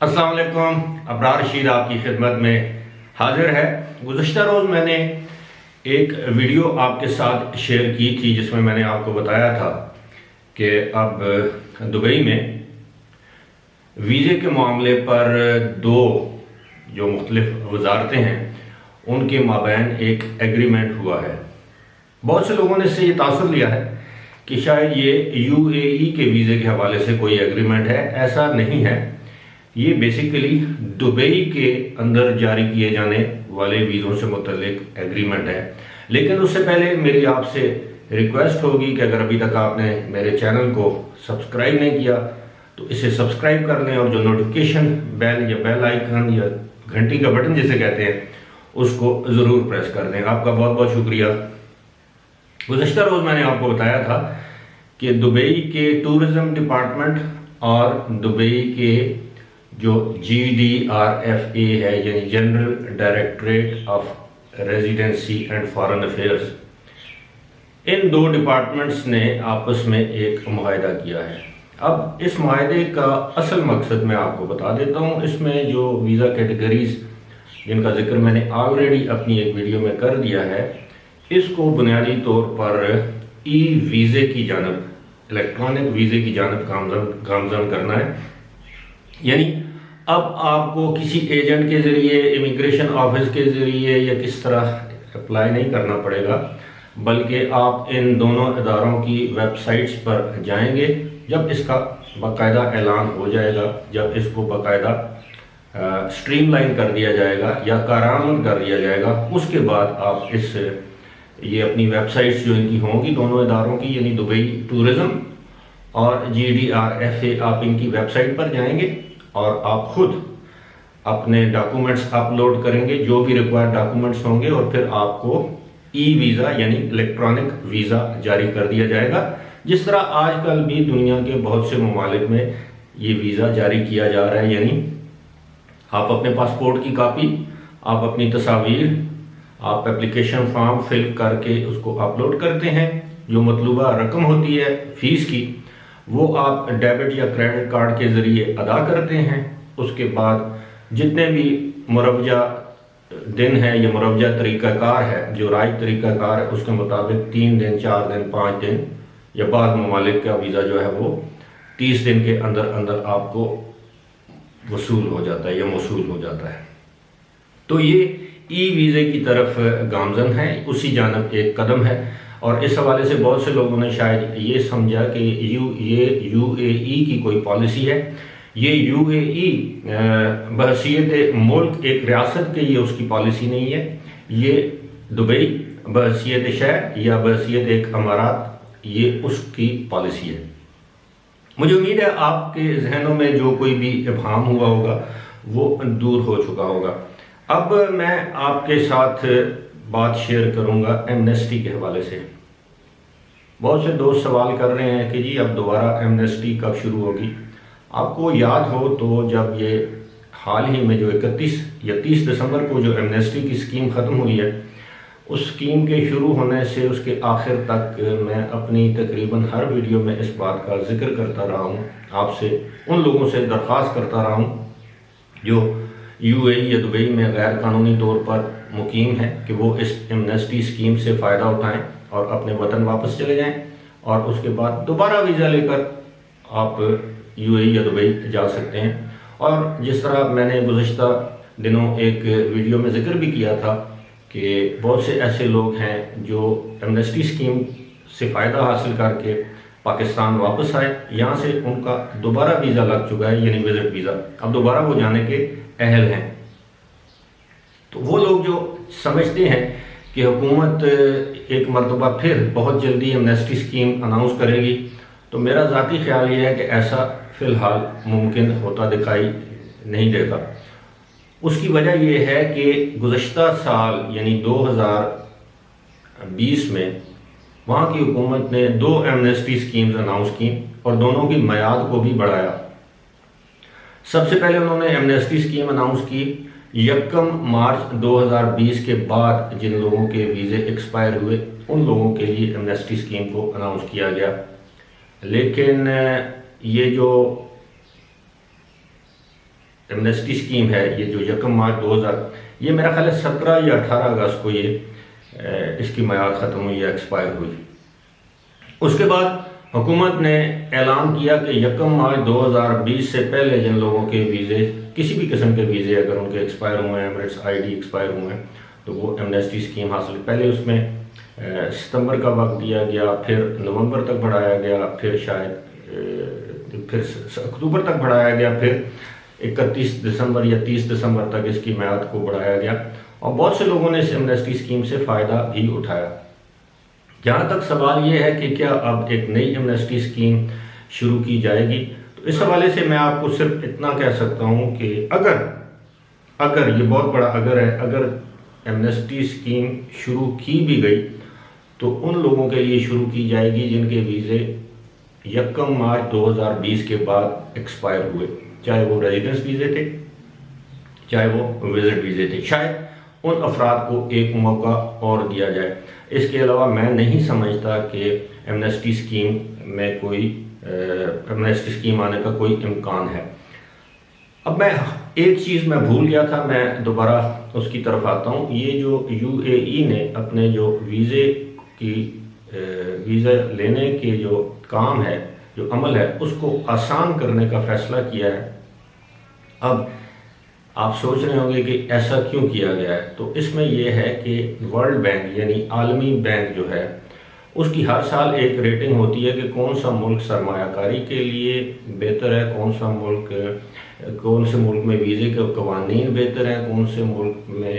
अस्सलाम वालेकुम। अबरार रशीद आपकी खिदमत में हाजिर है। गुज़श्ता रोज़ मैंने एक वीडियो आपके साथ शेयर की थी जिसमें मैंने आपको बताया था कि अब दुबई में वीज़े के मामले पर दो जो मुख्तलिफ वजारतें हैं उनके माबैन एक एग्रीमेंट हुआ है। बहुत से लोगों ने इससे ये तासुर लिया है कि शायद ये UAE के वीज़े के हवाले से कोई एग्रीमेंट है। ऐसा नहीं है। ये बेसिकली दुबई के अंदर जारी किए जाने वाले वीज़ों से मुतल्लिक एग्रीमेंट है। लेकिन उससे पहले मेरी आपसे रिक्वेस्ट होगी कि अगर अभी तक आपने मेरे चैनल को सब्सक्राइब नहीं किया तो इसे सब्सक्राइब कर लें और जो नोटिफिकेशन बेल या बेल आइकन या घंटी का बटन जिसे कहते हैं उसको ज़रूर प्रेस कर दें। आपका बहुत बहुत शुक्रिया। गुज़श्ता रोज़ मैंने आपको बताया था कि दुबई के टूरिज़्म डिपार्टमेंट और दुबई के जो GDRFA है यानी general directorate of residency and foreign affairs, इन दो डिपार्टमेंट्स ने आपस में एक मुआहदा किया है। अब इस मुआहदे का असल मकसद मैं आपको बता देता हूँ। इसमें जो वीज़ा कैटेगरीज जिनका जिक्र मैंने ऑलरेडी अपनी एक वीडियो में कर दिया है, इसको बुनियादी तौर पर वीज़े की जानब, इलेक्ट्रॉनिक वीज़े की जानब गामज़न करना है। यानी अब आपको किसी एजेंट के ज़रिए, इमिग्रेशन ऑफिस के ज़रिए या किस तरह अप्लाई नहीं करना पड़ेगा, बल्कि आप इन दोनों इदारों की वेबसाइट्स पर जाएंगे। जब इसका बाकायदा ऐलान हो जाएगा, जब इसको बाकायदा स्ट्रीमलाइन कर दिया जाएगा या कारआमद कर दिया जाएगा, उसके बाद आप ये अपनी वेबसाइट्स जो इनकी होंगी दोनों इदारों की, यानी दुबई टूरिज़्म और GDRFA, आप इनकी वेबसाइट पर जाएंगे और आप खुद अपने डॉक्यूमेंट्स अपलोड करेंगे, जो भी रिक्वायर्ड डॉक्यूमेंट्स होंगे, और फिर आपको वीज़ा यानी इलेक्ट्रॉनिक वीज़ा जारी कर दिया जाएगा। जिस तरह आजकल भी दुनिया के बहुत से ममालिक में ये वीज़ा जारी किया जा रहा है। यानी आप अपने पासपोर्ट की कापी, आप अपनी तस्वीर, आप एप्लीकेशन फॉर्म फिल करके उसको अपलोड करते हैं। जो मतलूबा रकम होती है फ़ीस की, वो आप डेबिट या क्रेडिट कार्ड के ज़रिए अदा करते हैं। उसके बाद जितने भी मुरवजा दिन है या मुरवजा तरीक़ाकार है, जो राइट तरीक़ाकार है, उसके मुताबिक 3 दिन, 4 दिन, 5 दिन या बाद ममालिक का वीज़ा जो है वो 30 दिन के अंदर अंदर आपको वसूल हो जाता है या मौसूल हो जाता है। तो ये वीज़े की तरफ गामज़न है, उसी जानब एक कदम है। और इस हवाले से बहुत से लोगों ने शायद ये समझा कि ये UAE की कोई पॉलिसी है। ये UAE बहसीयत मुल्क, एक रियासत के, ये उसकी पॉलिसी नहीं है। ये दुबई बहसीयत शहर या बहसीयत एक अमारात, ये उसकी पॉलिसी है। मुझे उम्मीद है आपके जहनों में जो कोई भी इब्हाम हुआ होगा वो दूर हो चुका होगा। अब मैं आपके साथ बात शेयर करूंगा एमनेस्टी के हवाले से। बहुत से दोस्त सवाल कर रहे हैं कि जी अब दोबारा एमनेस्टी कब शुरू होगी। आपको याद हो तो जब ये हाल ही में जो 31 या 30 दिसंबर को जो एमनेस्टी की स्कीम ख़त्म हुई है, उस स्कीम के शुरू होने से उसके आखिर तक मैं अपनी तकरीबन हर वीडियो में इस बात का जिक्र करता रहा हूँ। आपसे, उन लोगों से दरख्वास्त करता रहा हूँ जो UAE या दुबई में गैर कानूनी तौर पर मुकीम है कि वो इस एमनेस्टी स्कीम से फ़ायदा उठाएं और अपने वतन वापस चले जाएं और उसके बाद दोबारा वीज़ा लेकर आप UAE या दुबई जा सकते हैं। और जिस तरह मैंने गुज़श्ता दिनों एक वीडियो में जिक्र भी किया था कि बहुत से ऐसे लोग हैं जो एमनेस्टी स्कीम से फ़ायदा हासिल करके पाकिस्तान वापस आए, यहाँ से उनका दोबारा वीज़ा लग चुका है यानी विज़िट वीज़ा, अब दोबारा वो जाने के अहल हैं। तो वो लोग जो समझते हैं कि हुकूमत एक मरतबा फिर बहुत जल्दी एमनेस्टी स्कीम अनाउंस करेगी, तो मेरा ज़ाती ख्याल ये है कि ऐसा फ़िलहाल मुमकिन होता दिखाई नहीं देता। उसकी वजह यह है कि गुज़श्ता साल यानी 2020 में वहाँ की हुकूमत ने 2 एमनेस्टी स्कीम्स अनाउंस की और दोनों की मियाद को भी बढ़ाया। सबसे पहले उन्होंने एमनेस्टी स्कीम अनाउंस की 1 मार्च 2020 के बाद जिन लोगों के वीज़े एक्सपायर हुए उन लोगों के लिए एमनेस्टी स्कीम को अनाउंस किया गया। लेकिन ये जो एमनेस्टी स्कीम है, ये जो 1 मार्च 2000, ये मेरा ख्याल है 17 या 18 अगस्त को ये इसकी मियाद ख़त्म हुई या एक्सपायर हुई। उसके बाद हुकूमत ने ऐलान किया कि 1 मार्च 2020 से पहले जिन लोगों के वीज़े, किसी भी किस्म के वीज़े अगर उनके एक्सपायर हुए हैं, एमिरेट्स आईडी एक्सपायर हुए हैं, तो वो एमनेस्टी स्कीम हासिल, पहले उसमें सितंबर का वक्त दिया गया, फिर नवंबर तक बढ़ाया गया, फिर शायद फिर अक्टूबर तक बढ़ाया गया, फिर 31 दिसंबर या 30 दिसंबर तक इसकी मियाद को बढ़ाया गया, और बहुत से लोगों ने इस एमनेस्टी स्कीम से फ़ायदा भी उठाया। जहाँ तक सवाल ये है कि क्या अब एक नई एमनेस्टी स्कीम शुरू की जाएगी, तो इस हवाले से मैं आपको सिर्फ इतना कह सकता हूँ कि अगर ये बहुत बड़ा अगर है, अगर एमनेस्टी स्कीम शुरू की भी गई तो उन लोगों के लिए शुरू की जाएगी जिनके वीज़े 1 मार्च 2020 के बाद एक्सपायर हुए, चाहे वो रेजिडेंस वीज़े थे, चाहे वो विजिट वीज़े थे। शायद उन अफराद को एक मौका और दिया जाए। इसके अलावा मैं नहीं समझता कि एमनेस्टी स्कीम में कोई एमनेस्टी स्कीम आने का कोई इम्कान है। अब मैं एक चीज़ मैं भूल गया था, मैं दोबारा उसकी तरफ आता हूँ। ये जो यूएई ने अपने जो वीज़ा लेने के जो काम है, जो अमल है, उसको आसान करने का फ़ैसला किया है। अब आप सोच रहे होंगे कि ऐसा क्यों किया गया है, तो इसमें यह है कि वर्ल्ड बैंक यानी आलमी बैंक जो है, उसकी हर साल एक रेटिंग होती है कि कौन सा मुल्क सरमायाकारी के लिए बेहतर है, कौन से मुल्क में वीज़े के कवानीन बेहतर हैं, कौन से मुल्क में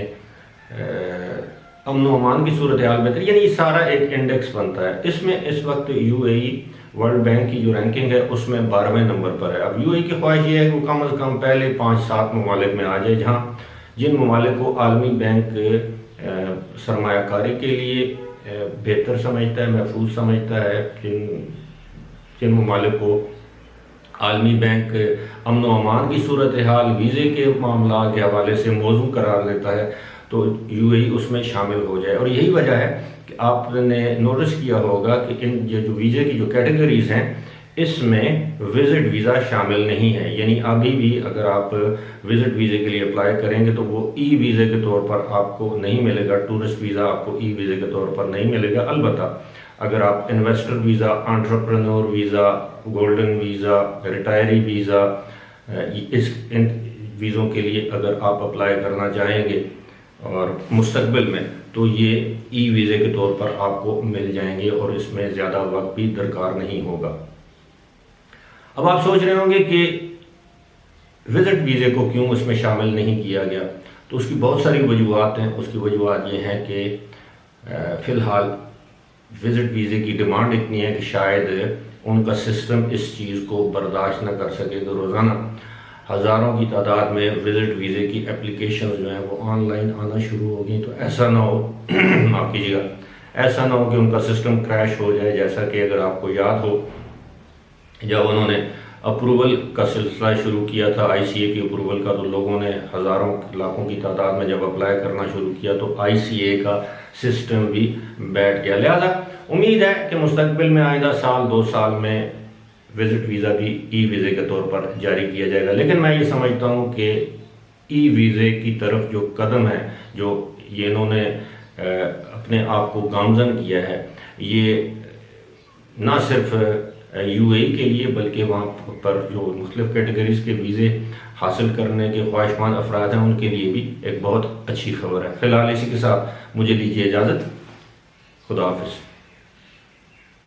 अमन व अमान की सूरत हाल बेहतर, यानी सारा एक इंडेक्स बनता है। इसमें इस वक्त यूएई वर्ल्ड बैंक की जो रैंकिंग है उसमें 12वें नंबर पर है। अब यूएई की ख्वाहिश ये है कि वो कम अज़ कम पहले 5-7 ममालिक में आ जाए, जहाँ जिन ममालिक को आलमी बैंक सरमायाकारी के लिए बेहतर समझता है, महफूज समझता है, जिन ममालिक को आलमी बैंक अमन व अमान की सूरत हाल, वीज़े के मामला के हवाले से मौजू करार देता है, तो यूएई उसमें शामिल हो जाए। और यही वजह है कि आपने नोटिस किया होगा कि इन जो वीज़े की जो कैटेगरीज़ हैं, इसमें विज़िट वीज़ा शामिल नहीं है। यानी अभी भी अगर आप विज़िट वीज़े के लिए अप्लाई करेंगे तो वो ई वीज़े के तौर पर आपको नहीं मिलेगा, टूरिस्ट वीज़ा आपको ई वीज़े के तौर पर नहीं मिलेगा। अलबत्ता अगर आप investor visa, entrepreneur visa, golden visa, retiree visa, इन वीज़ों के लिए अगर आप अप्लाई करना चाहेंगे और मुस्तकबिल में, तो ये ई वीज़े के तौर पर आपको मिल जाएंगे और इसमें ज़्यादा वक्त भी दरकार नहीं होगा। अब आप सोच रहे होंगे कि विज़िट वीज़े को क्यों इसमें शामिल नहीं किया गया, तो उसकी बहुत सारी वजूहात हैं। उसकी वजूहात ये हैं कि फ़िलहाल विज़िट वीज़े की डिमांड इतनी है कि शायद उनका सिस्टम इस चीज़ को बर्दाश्त न कर सके, तो रोज़ाना हज़ारों की तादाद में विज़िट वीज़े की एप्लीकेशन जो हैं वो ऑनलाइन आना शुरू हो गई। तो ऐसा ना हो माफ़ कीजिएगा, ऐसा ना हो कि उनका सिस्टम क्रैश हो जाए। जैसा कि अगर आपको याद हो, जब उन्होंने अप्रूवल का सिलसिला शुरू किया था, आईसीए की अप्रूवल का, तो लोगों ने हज़ारों लाखों की तादाद में जब अप्लाई करना शुरू किया तो आईसीए का सिस्टम भी बैठ गया। लिहाजा उम्मीद है कि मुस्तकबिल में आइंदा साल 2 साल में विज़िट वीज़ा भी ई वीज़े के तौर पर जारी किया जाएगा। लेकिन मैं ये समझता हूँ कि ई वीज़े की तरफ जो कदम है, जो ये इन्होंने अपने आप को गामज़न किया है, ये ना सिर्फ यूएई के लिए बल्कि वहाँ पर जो मुख्तलिफ़ कैटेगरीज़ के वीज़े हासिल करने के ख्वाहिशमंद अफराद हैं उनके लिए भी एक बहुत अच्छी खबर है। फ़िलहाल इसी के साथ मुझे दीजिए इजाज़त। खुदा हाफ़िज़।